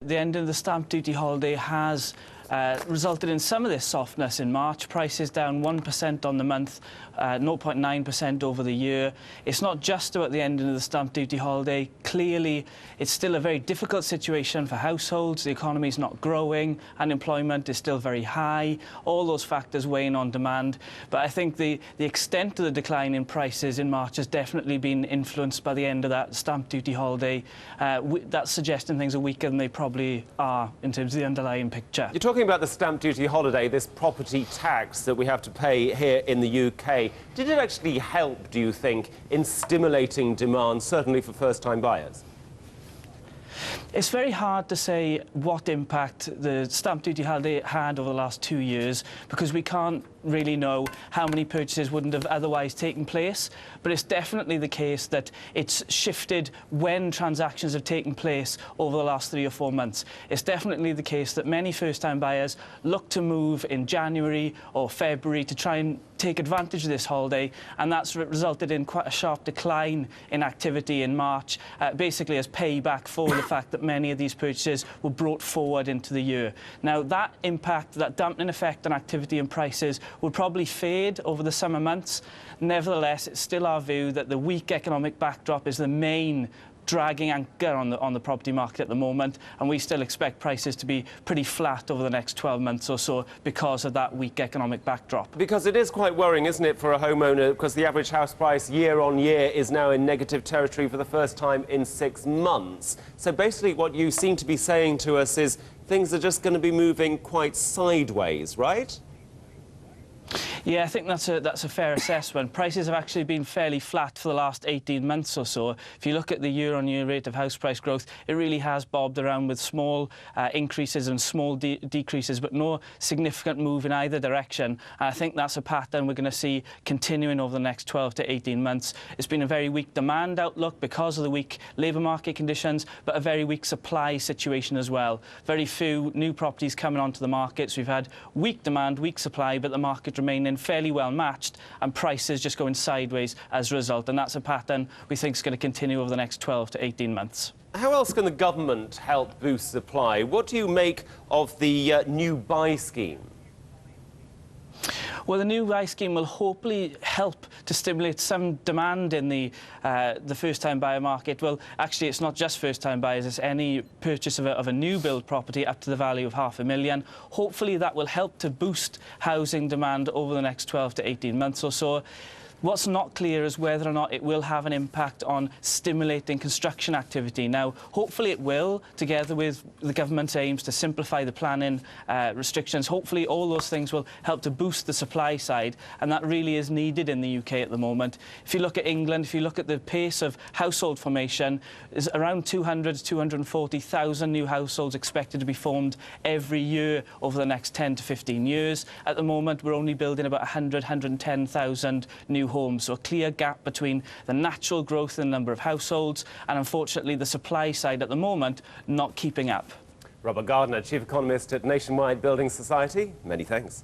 The end of the stamp duty holiday has resulted in some of this softness in March. Prices down 1% on the month, 0.9% over the year. It's not just about the ending of the stamp duty holiday. Clearly, it's still a very difficult situation for households. The economy is not growing. Unemployment is still very high. All those factors weighing on demand. But I think the extent of the decline in prices in March has definitely been influenced by the end of that stamp duty holiday. That's suggesting things are weaker than they probably are in terms of the underlying picture. You're talking about the stamp duty holiday, this property tax that we have to pay here in the UK. Did it actually help, do you think, in stimulating demand, certainly for first-time buyers? It's very hard to say what impact the stamp duty holiday had over the last 2 years because we can't really know how many purchases wouldn't have otherwise taken place. But it's definitely the case that it's shifted when transactions have taken place over the last 3 or 4 months. It's definitely the case that many first-time buyers look to move in January or February to try and take advantage of this holiday, and that's resulted in quite a sharp decline in activity in March, basically as payback for the fact that many of these purchases were brought forward into the year. Now, that impact, that dampening effect on activity and prices will probably fade over the summer months. Nevertheless, it's still our view that the weak economic backdrop is the main dragging anchor on the property market at the moment, and we still expect prices to be pretty flat over the next 12 months or so because of that weak economic backdrop. Because it is quite worrying, isn't it, for a homeowner, because the average house price year on year is now in negative territory for the first time in 6 months. So basically what you seem to be saying to us is things are just going to be moving quite sideways, right? Yeah, I think that's a fair assessment. Prices have actually been fairly flat for the last 18 months or so. If you look at the year-on-year rate of house price growth, it really has bobbed around with small increases and small decreases, but no significant move in either direction. And I think that's a pattern we're going to see continuing over the next 12 to 18 months. It's been a very weak demand outlook because of the weak labour market conditions, but a very weak supply situation as well. Very few new properties coming onto the market, so we've had weak demand, weak supply, but the market remaining fairly well matched and prices just going sideways as a result, and that's a pattern we think is going to continue over the next 12 to 18 months. How else can the government help boost supply? What do you make of the new buy scheme? Well, the new buy scheme will hopefully help to stimulate some demand in the first-time buyer market. Well, actually, it's not just first-time buyers, it's any purchase of a new build property up to the value of $500,000. Hopefully, that will help to boost housing demand over the next 12 to 18 months or so. What's not clear is whether or not it will have an impact on stimulating construction activity. Now, hopefully it will, together with the government's aims to simplify the planning restrictions. Hopefully all those things will help to boost the supply side, and that really is needed in the UK at the moment. If you look at England, if you look at the pace of household formation, there's around 200 to 240,000 new households expected to be formed every year over the next 10 to 15 years. At the moment, we're only building about 100, 110,000 new homes, so a clear gap between the natural growth in the number of households and, unfortunately, the supply side at the moment not keeping up. Gardner, Chief Economist at Nationwide Building Society, many thanks.